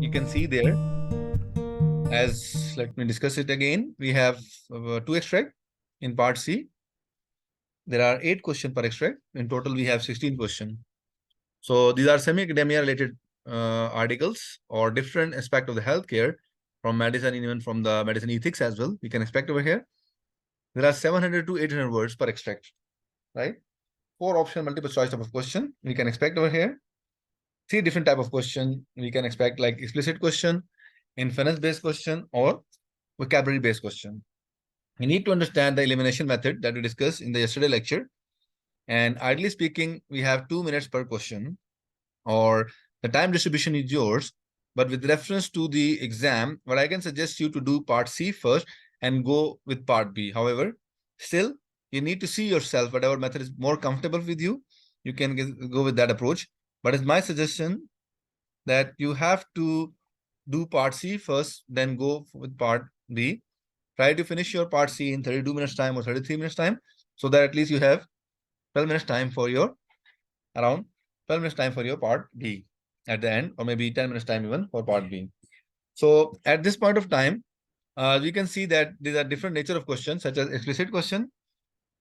you can see there, as let me discuss it again. We have 2 extract in part C. There are 8 questions per extract. In total, we have 16 questions. So these are semi-academia related articles or different aspect of the healthcare from medicine, even from the medicine ethics as well. We can expect over here. There are 700 to 800 words per extract, right? 4 option multiple choice type of question we can expect over here. 3 different type of question we can expect, like explicit question, inference based question, or vocabulary based question. We need to understand the elimination method that we discussed in the yesterday lecture. And ideally speaking, we have 2 minutes per question, or the time distribution is yours. But with reference to the exam, what I can suggest you to do part C first and go with part B. However, still, you need to see yourself, whatever method is more comfortable with you, you can go with that approach. But it's my suggestion that you have to do part C first, then go with part B. Try to finish your part C in 32 minutes time or 33 minutes time, so that at least you have 12 minutes time for your around 12 minutes time for your part B at the end, or maybe 10 minutes time even for part B. So at this point of time, we can see that these are different nature of questions, such as explicit question,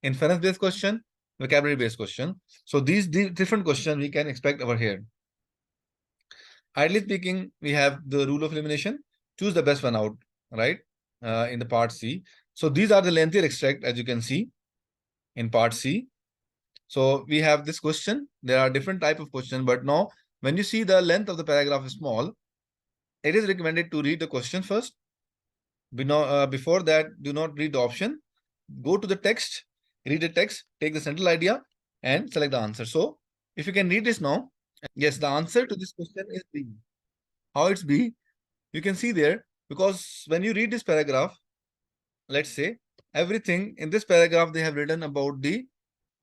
inference based question, vocabulary based question. So these different questions we can expect over here. Ideally speaking, we have the rule of elimination. Choose the best one out, right? In the part C. So these are the lengthier extract, as you can see in part C. So we have this question. There are different type of question, but now when you see the length of the paragraph is small, it is recommended to read the question first. Before that, do not read the option. Go to the text, read the text, take the central idea, and select the answer. So if you can read this now, yes, the answer to this question is B. How it's B? You can see there, because when you read this paragraph, let's say everything in this paragraph they have written about the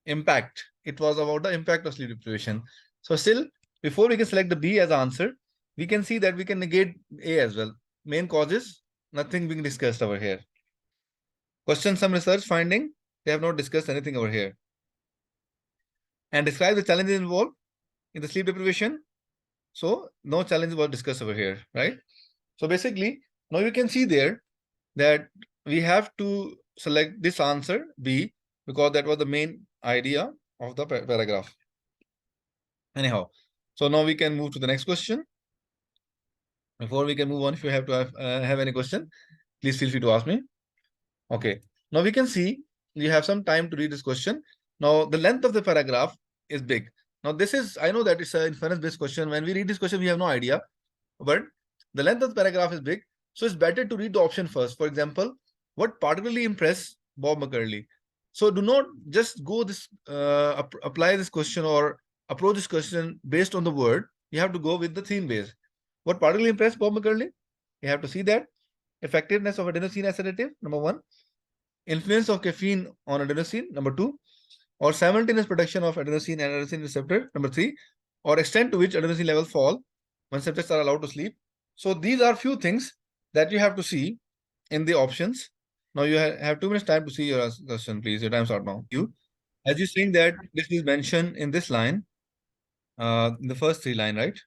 impact. It was about the impact of sleep deprivation. So still, before we can select the B as answer, we can see that we can negate A as well. Main causes, nothing being discussed over here. Question some research finding, they have not discussed anything over here. And describe the challenges involved in the sleep deprivation. So no challenge was discussed over here, right? So basically, now you can see there that we have to select this answer B, because that was the main idea of the paragraph. Anyhow, so now we can move to the next question. Before we can move on, if you have to have any question, please feel free to ask me. Okay, now we can see we have some time to read this question. Now the length of the paragraph is big. Now this is, I know that it's an inference based question. When we read this question, we have no idea, but the length of the paragraph is big. So it's better to read the option first. For example, what particularly impressed Bob McCurley? So do not just go this, apply this question or approach this question based on the word. You have to go with the theme base. What particularly impressed Bob McCurley? You have to see that effectiveness of adenosine as sedative, number 1. Influence of caffeine on adenosine, number 2. Or simultaneous production of adenosine and adenosine receptor, number 3. Or extent to which adenosine levels fall when subjects are allowed to sleep. So these are few things that you have to see in the options. Now you have 2 minutes time to see your question, please. Your time's out now. As you're seeing that this is mentioned in this line, in the first 3 line, right?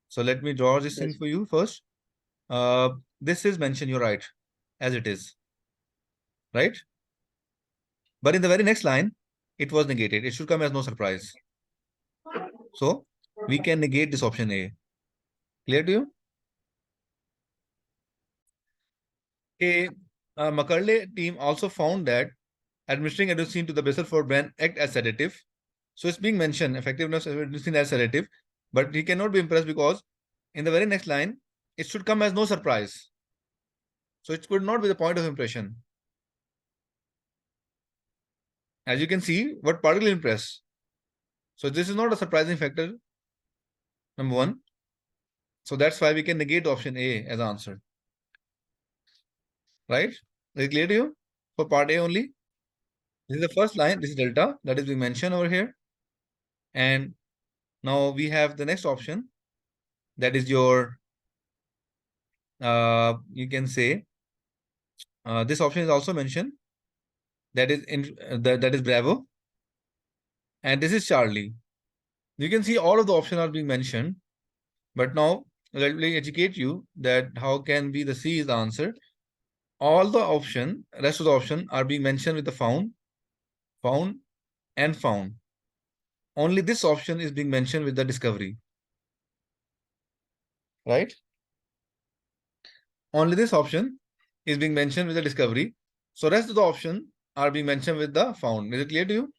So let me draw this thing for you first. This is mentioned, you're right, as it is, right? But in the very next line, it was negated. It should come as no surprise. So we can negate this option A. Clear to you? A Macaulay team also found that administering adenosine to the basal forebrain act as sedative. So it's being mentioned, effectiveness of adenosine as sedative, but he cannot be impressed because in the very next line, it should come as no surprise. So it could not be the point of impression. As you can see, what particularly impressed. So this is not a surprising factor, number 1. So that's why we can negate option A as answer. Right? Is it clear to you? For part A only. This is the first line. This is delta that is being mentioned over here. And now we have the next option. That is your, you can say, this option is also mentioned. That is that is Bravo. And this is Charlie. You can see all of the options are being mentioned. But now let me educate you that how can be the C is the answer. All the rest of the option are being mentioned with the found, found, and found. Only this option is being mentioned with the discovery, right? Only this option is being mentioned with the discovery. So rest of the option are being mentioned with the found. Is it clear to you?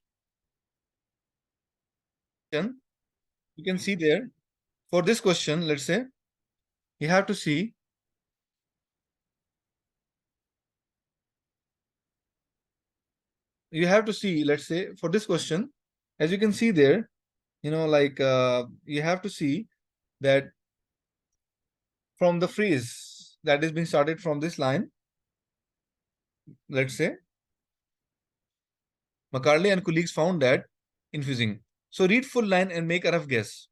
You can see there. For this question, let's say, you have to see. You have to see, let's say, for this question, as you can see there, you have to see that from the phrase that is being started from this line, let's say, Macaulay and colleagues found that infusing. So read full line and make a rough guess.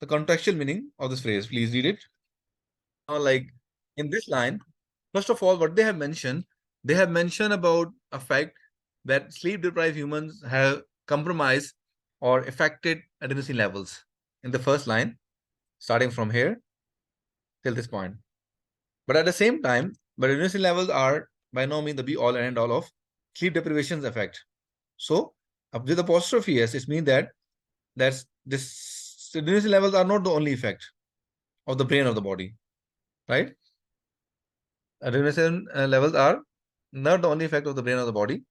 The contextual meaning of this phrase, please read it. Now, like in this line, first of all, what they have mentioned about a fact that sleep deprived humans have compromised or affected adenosine levels in the first line, starting from here till this point. But at the same time, but adenosine levels are by no means the be all and end all of sleep deprivation's effect. So, with apostrophe s, it means that this adenosine levels are not the only effect of the brain of the body, right? Adenosine levels are not the only effect of the brain of the body,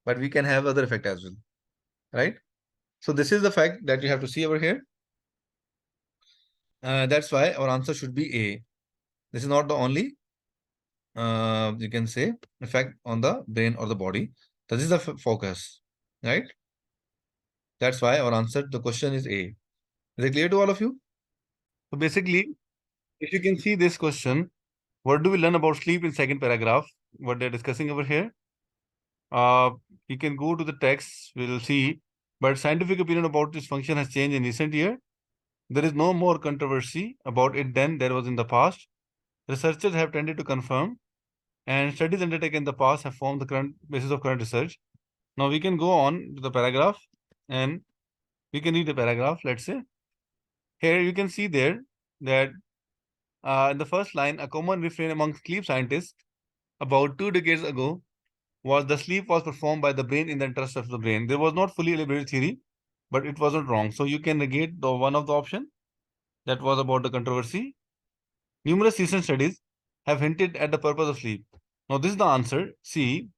but we can have other effect as well, right? So this is the fact that you have to see over here. That's why our answer should be A. This is not the only, you can say, effect on the brain or the body. This is the focus, right? That's why our answer to the question is A. Is it clear to all of you? So basically, if you can see this question, what do we learn about sleep in second paragraph? What they're discussing over here. Uh, you can go to the text, we'll see. But scientific opinion about this function has changed in recent year. There is no more controversy about it than there was in the past. Researchers have tended to confirm, and studies undertaken in the past have formed the current basis of current research. Now we can go on to the paragraph, and we can read the paragraph. Let's say here you can see there that in the first line, a common refrain among sleep scientists about 2 decades ago was the sleep was performed by the brain in the interest of the brain. There was not fully elaborated theory, but it wasn't wrong. So you can negate the one of the option that was about the controversy. Numerous recent studies have hinted at the purpose of sleep. Now this is the answer. See,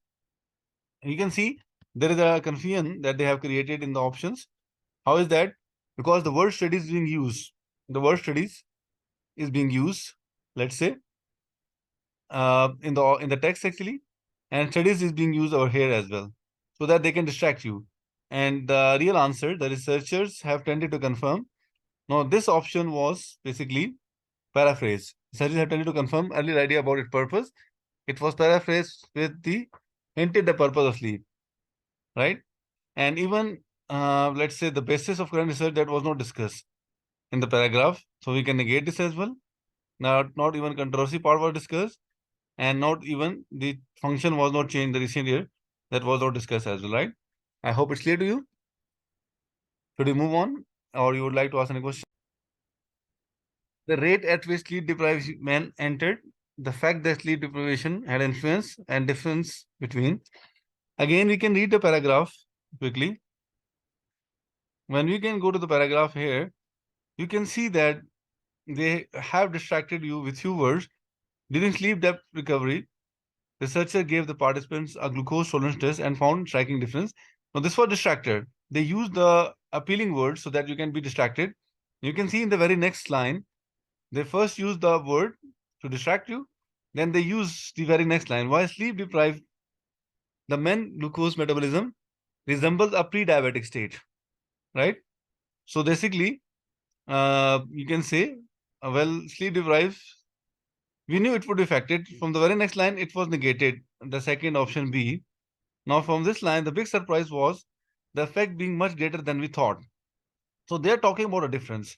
you can see there is a confusion that they have created in the options. How is that? Because the word studies is being used. The word studies is being used, let's say, in the text actually, and studies is being used over here as well, so that they can distract you. And the real answer, the researchers have tended to confirm. Now, this option was basically paraphrase. Researchers have tended to confirm earlier idea about its purpose. It was paraphrased with the hinted the purpose of sleep, right? And even let's say the basis of current research that was not discussed in the paragraph. So we can negate this as well. Not even controversy part was discussed, and not even the function was not changed the recent year. That was not discussed as well, right? I hope it's clear to you. Should we move on, or you would like to ask any question? The rate at which sleep deprived men entered, the fact that sleep deprivation had influence and difference between. Again, we can read the paragraph quickly. When we can go to the paragraph here, you can see that they have distracted you with few words. During sleep depth recovery, researcher gave the participants a glucose tolerance test and found striking difference. Now, this was distracted. They used the appealing words so that you can be distracted. You can see in the very next line, they first use the word to distract you, then they use the very next line. While sleep deprived, the men glucose metabolism resembles a pre-diabetic state, right? So basically, you can say, well, sleep deprived, we knew it would be affected. From the very next line, it was negated. The second option B. Now, from this line, the big surprise was the effect being much greater than we thought. So they're talking about a difference.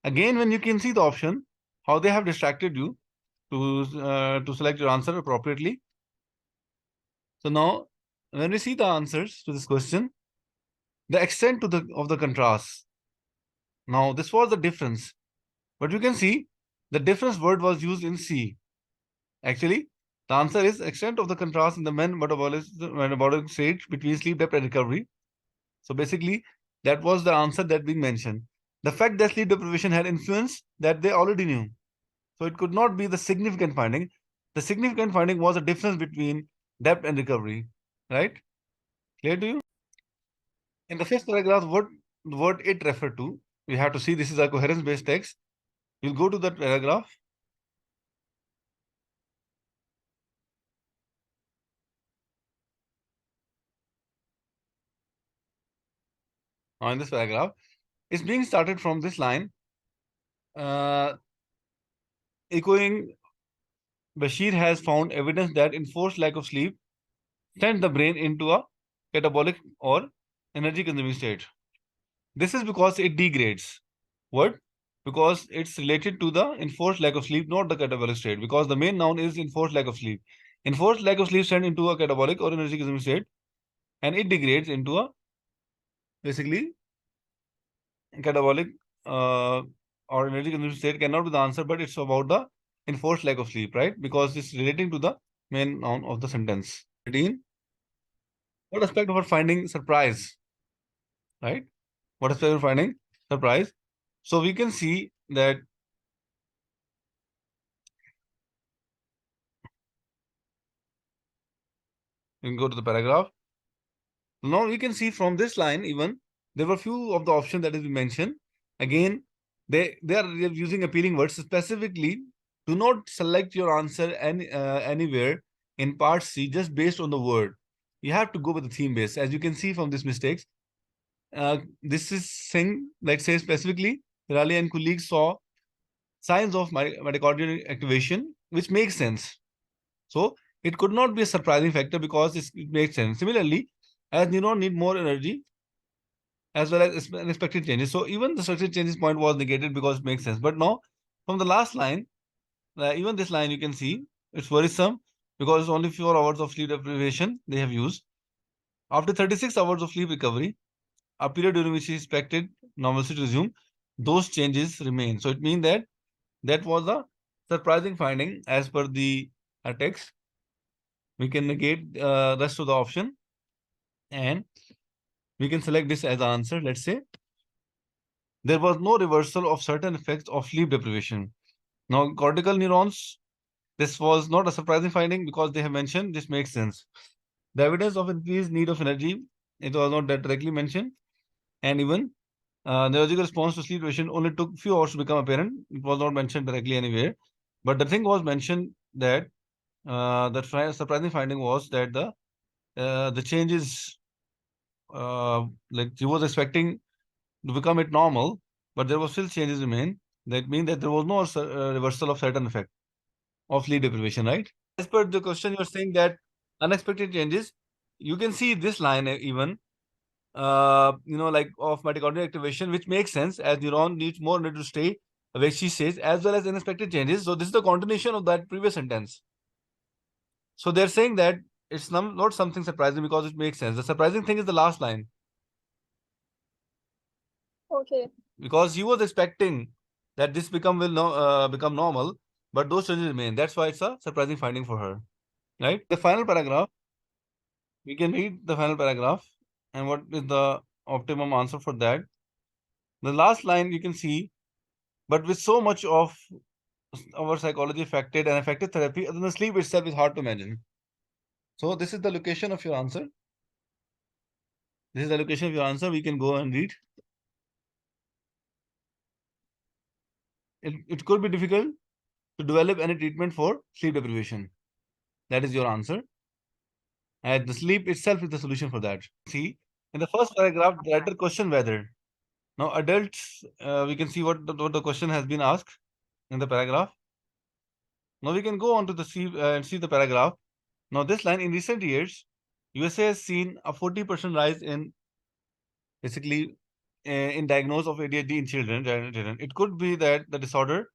Again, when you can see the option, how they have distracted you to select your answer appropriately. So now, when we see the answers to this question, the extent of the contrast. Now, this was the difference. But you can see the difference word was used in C. Actually, the answer is extent of the contrast in the metabolic state between sleep debt and recovery. So basically, that was the answer that we mentioned. The fact that sleep deprivation had influence that they already knew. So it could not be the significant finding. The significant finding was a difference between depth and recovery. Right? Clear to you? In the fifth paragraph, what the word it referred to, we have to see this is a coherence-based text. You'll go to that paragraph. In this paragraph, it's being started from this line, echoing Bashir has found evidence that enforced lack of sleep sends the brain into a catabolic or energy consuming state. This is because it degrades. What? Because it's related to the enforced lack of sleep, not the catabolic state. Because the main noun is enforced lack of sleep. Enforced lack of sleep sends into a catabolic or energy consuming state, and it degrades into a basically catabolic or energy consuming state cannot be the answer, but it's about the enforced lack of sleep, right? Because it's relating to the main noun of the sentence. 13. What aspect of our finding surprise, right? What aspect of finding surprise? So we can see that you can go to the paragraph. Now we can see from this line even there were few of the options that is mentioned. Again, they are using appealing words specifically. Do not select your answer anywhere in part C just based on the word. You have to go with the theme base. As you can see from these mistakes, this is saying, let's say specifically, Raleigh and colleagues saw signs of mitochondrial activation, which makes sense. So it could not be a surprising factor because it makes sense. Similarly, as neuron need more energy as well as unexpected changes. So even the structural changes point was negated because it makes sense. But now, from the last line, even this line you can see it's worrisome because it's only 4 hours of sleep deprivation they have used. After 36 hours of sleep recovery, a period during which is expected normalcy to resume, those changes remain. So it means that that was a surprising finding as per the text. We can negate rest of the option and we can select this as the answer. Let's say there was no reversal of certain effects of sleep deprivation. Now, cortical neurons, this was not a surprising finding because they have mentioned this makes sense. The evidence of increased need of energy, it was not that directly mentioned. And even neurological response to sleep deprivation only took few hours to become apparent. It was not mentioned directly anywhere. But the thing was mentioned that surprising finding was that the changes like he was expecting to become it normal, but there was still changes remain. That means that there was no reversal of certain effect of sleep deprivation, right? As per the question, you're saying that unexpected changes. You can see this line even, like of mitochondrial activation, which makes sense as neuron needs more energy to stay awake, she says, as well as unexpected changes. So this is the continuation of that previous sentence. So they're saying that it's not something surprising because it makes sense. The surprising thing is the last line. Okay. Because he was expecting that this become normal, but those changes remain. That's why it's a surprising finding for her, right? The final paragraph, we can read the final paragraph and what is the optimum answer for that. The last line you can see, but with so much of our psychology affected and effective therapy, other than sleep itself is hard to imagine. So this is the location of your answer. This is the location of your answer. We can go and read. It could be difficult to develop any treatment for sleep deprivation. That is your answer. And the sleep itself is the solution for that. See, in the first paragraph, the writer question whether. Now, adults, we can see what the question has been asked in the paragraph. Now, we can go on to the see the paragraph. Now, this line, in recent years, USA has seen a 40% rise in basically in diagnosis of ADHD in children. It could be that the disorder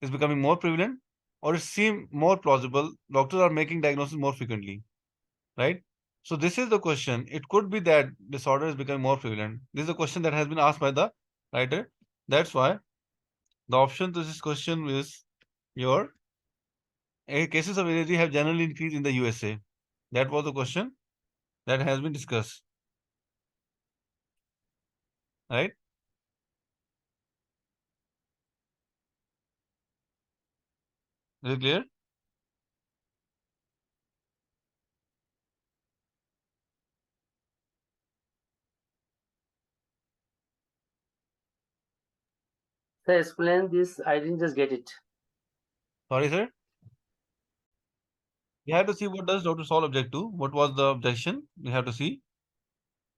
is becoming more prevalent or it seems more plausible. Doctors are making diagnosis more frequently, right? So this is the question. It could be that disorder is becoming more prevalent. This is a question that has been asked by the writer. That's why the option to this question is your cases of ADHD have generally increased in the USA? That was the question that has been discussed, right? Is it clear? Sir, explain this. I didn't just get it. Sorry, sir. We have to see what does Dr. Saul object to. What was the objection? We have to see.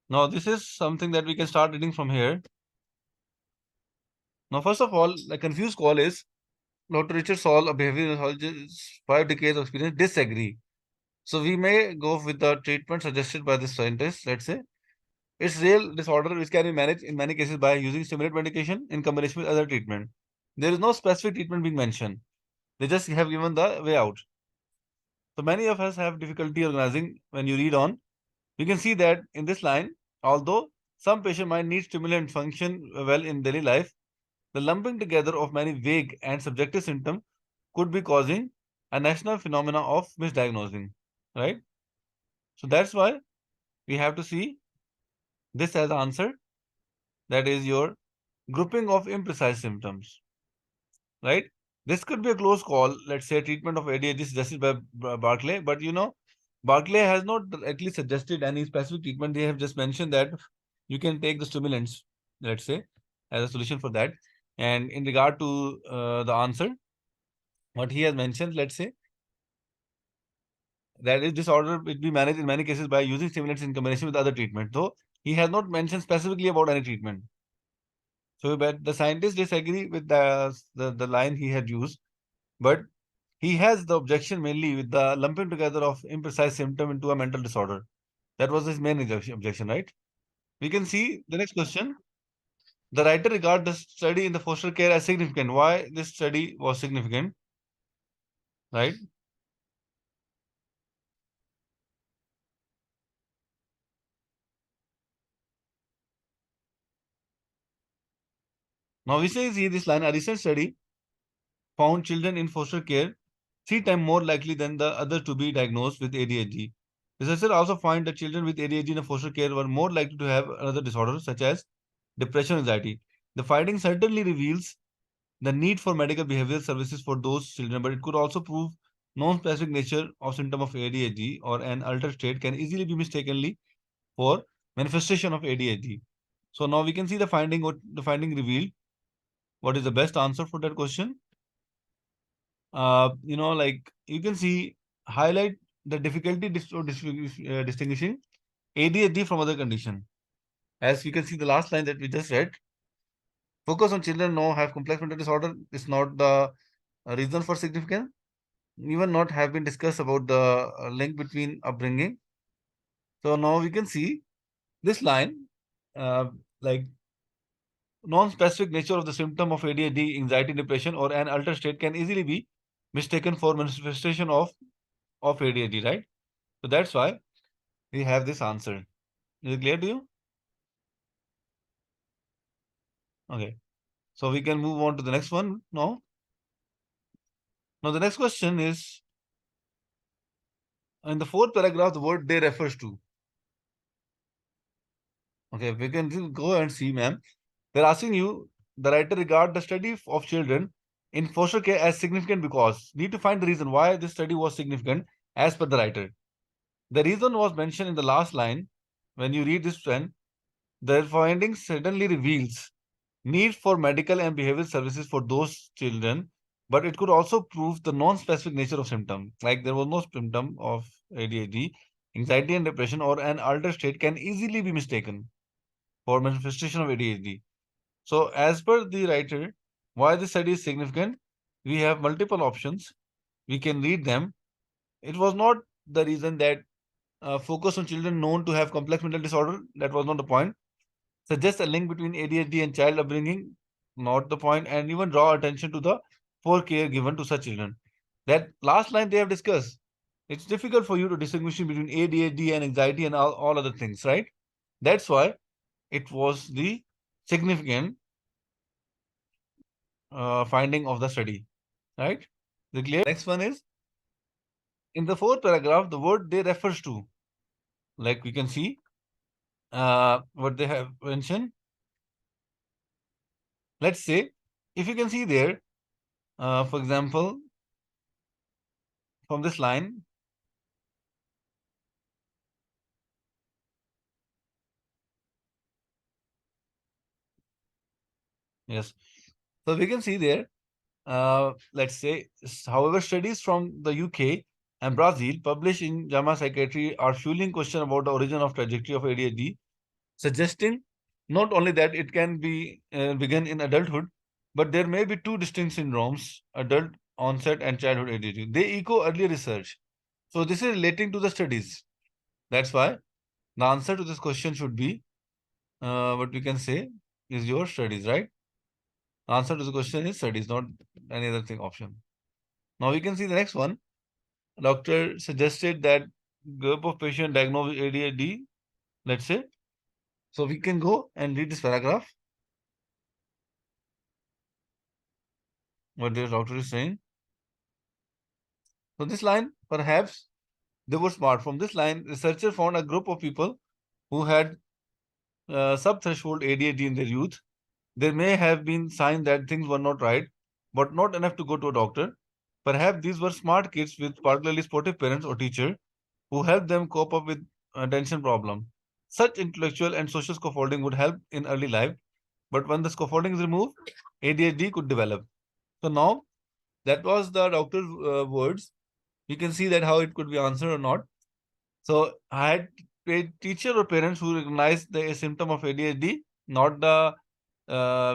Now, this is something that we can start reading from here. Now, first of all, the confused call is Dr. Richard Saul, a behavioral psychologist, 5 decades of experience, disagree. So we may go with the treatment suggested by this scientist, let's say. It's real disorder which can be managed in many cases by using stimulant medication in combination with other treatment. There is no specific treatment being mentioned. They just have given the way out. So many of us have difficulty organizing when you read on. You can see that in this line, although some patient might need stimulant function well in daily life, the lumping together of many vague and subjective symptoms could be causing a national phenomena of misdiagnosing, right? So that's why we have to see this as answer. That is your grouping of imprecise symptoms, right? This could be a close call. Let's say treatment of ADHD suggested by Barclay, but Barclay has not directly suggested any specific treatment. They have just mentioned that you can take the stimulants, let's say, as a solution for that. And in regard to the answer, what he has mentioned, let's say, that is disorder will be managed in many cases by using stimulants in combination with other treatment. Though he has not mentioned specifically about any treatment. So, but the scientists disagree with the line he had used, but he has the objection mainly with the lumping together of imprecise symptom into a mental disorder. That was his main objection, right? We can see the next question. The writer regard the study in the foster care as significant. Why this study was significant, right? Now we see this line. A recent study found children in foster care 3 times more likely than the others to be diagnosed with ADHD. Researchers also find that children with ADHD in foster care were more likely to have another disorder such as depression, anxiety. The finding certainly reveals the need for medical behavioral services for those children, but it could also prove non-specific nature of symptom of ADHD or an altered state can easily be mistakenly for manifestation of ADHD. So now we can see the finding. What the finding revealed. What is the best answer for that question? Like you can see, highlight the difficulty distinguishing ADHD from other condition. As you can see, the last line that we just read, focus on children now have complex mental disorder is not the reason for significance. Even not have been discussed about the link between upbringing. So now we can see this line, uh, like non-specific nature of the symptom of ADHD, anxiety, depression, or an altered state can easily be mistaken for manifestation of ADHD, right? So that's why we have this answer. Is it clear to you? Okay. So we can move on to the next one now. Now the next question is in the fourth paragraph, the word they refers to. Okay, we can go and see, ma'am. They're asking you, the writer regard the study of children in foster care as significant because need to find the reason why this study was significant as per the writer. The reason was mentioned in the last line. When you read this trend, the findings certainly reveals need for medical and behavioral services for those children, but it could also prove the non-specific nature of symptom. Like there was no symptom of ADHD, anxiety and depression, or an altered state can easily be mistaken for manifestation of ADHD. So, as per the writer, why this study is significant, we have multiple options. We can read them. It was not the reason that focus on children known to have complex mental disorder. That was not the point. Suggest a link between ADHD and child upbringing, not the point, and even draw attention to the poor care given to such children. That last line they have discussed. It's difficult for you to distinguish between ADHD and anxiety and all other things, right? That's why it was the significant finding of the study, right? The clear? Next one is, in the fourth paragraph, the word they refers to. Like we can see what they have mentioned. Let's say, if you can see there, for example, from this line, yes. So we can see there, let's say, however, studies from the UK and Brazil published in JAMA Psychiatry are fueling question about the origin of trajectory of ADHD, suggesting not only that it can be begin in adulthood, but there may be two distinct syndromes, adult onset and childhood ADHD. They echo earlier research. So this is relating to the studies. That's why the answer to this question should be what we can say is your studies, right? Answer to the question is studies, not any other thing option. Now we can see the next one. Doctor suggested that group of patient diagnosed with ADHD, let's say. So we can go and read this paragraph. What the doctor is saying. So this line, perhaps they were smart. From this line, researcher found a group of people who had sub-threshold ADHD in their youth. There may have been signs that things were not right, but not enough to go to a doctor. Perhaps these were smart kids with particularly sportive parents or teacher who helped them cope up with attention problem. Such intellectual and social scaffolding would help in early life, but when the scaffolding is removed, ADHD could develop. So now that was the doctor's words. You can see that how it could be answered or not. So I had teacher or parents who recognize the symptom of ADHD, not the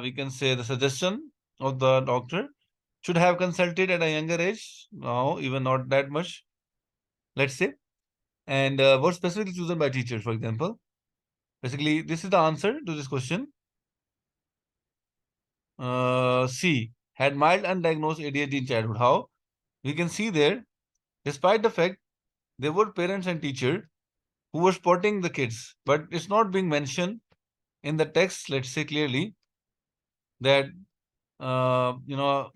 we can say the suggestion of the doctor, should have consulted at a younger age. No, even not that much. Let's say, and was specifically chosen by teachers, for example. Basically, this is the answer to this question. C, had mild undiagnosed ADHD in childhood. How? We can see there, despite the fact there were parents and teachers who were spotting the kids, but it's not being mentioned in the text, let's say clearly, that, you know,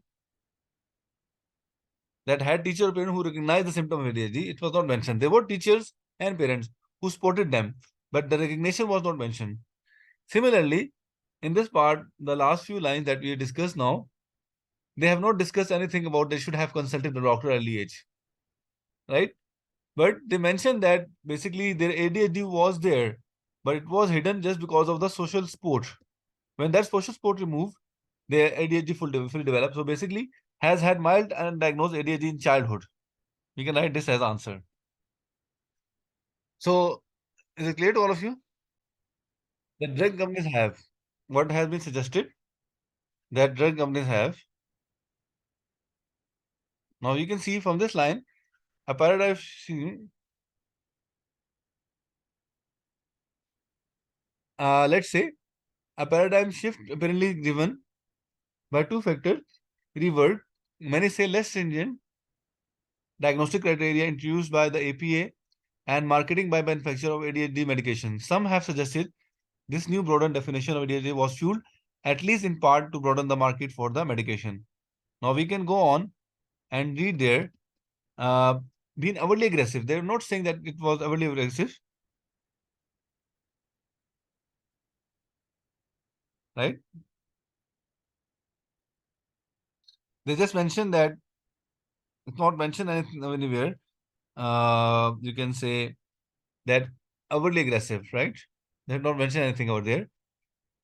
that had teacher or parent who recognized the symptom of ADHD, it was not mentioned. There were teachers and parents who spotted them, but the recognition was not mentioned. Similarly, in this part, the last few lines that we discussed now, they have not discussed anything about they should have consulted the doctor early age, right? But they mentioned that basically their ADHD was there, but it was hidden just because of the social support. When that social support removed, their ADHD fully developed. So basically, has had mild undiagnosed ADHD in childhood. We can write this as answer. So is it clear to all of you? The drug companies have what has been suggested that drug companies have. Now you can see from this line a paradigm shift. Let's say a paradigm shift apparently driven by two factors: revert, many say less stringent diagnostic criteria introduced by the APA and marketing by manufacturer of ADHD medication. Some have suggested this new broadened definition of ADHD was fueled at least in part to broaden the market for the medication. Now we can go on and read there. Uh, being overly aggressive. They're not saying that it was overly aggressive, right? They just mentioned that it's not mentioned anything anywhere. You can say that overly aggressive, right? They have not mentioned anything over there.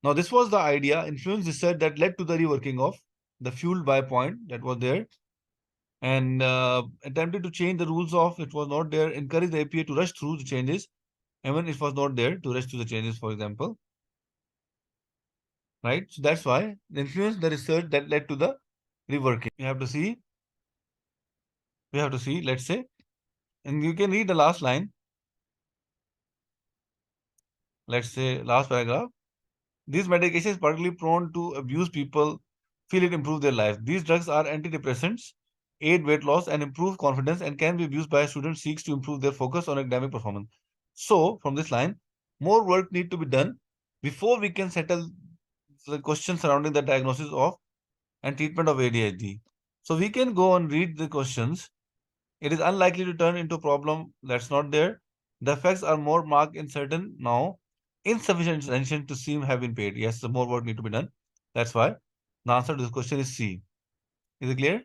Now, this was the idea, influence research that led to the reworking of the fueled by point that was there and attempted to change the rules of it was not there, encourage the APA to rush through the changes, even if it was not there to rush through the changes, for example. Right? So that's why the influence the research that led to the reworking. We have to see, let's say, and you can read the last line. Let's say last paragraph. These medications particularly prone to abuse people feel it improve their life. These drugs are antidepressants, aid weight loss, and improve confidence, and can be abused by a student seeks to improve their focus on academic performance. So, from this line, more work need to be done before we can settle the questions surrounding the diagnosis of and treatment of ADHD. So we can go and read the questions. It is unlikely to turn into a problem that's not there. The effects are more marked in certain now. Insufficient attention to seem have been paid. Yes, the more work need to be done. That's why the answer to this question is C. Is it clear?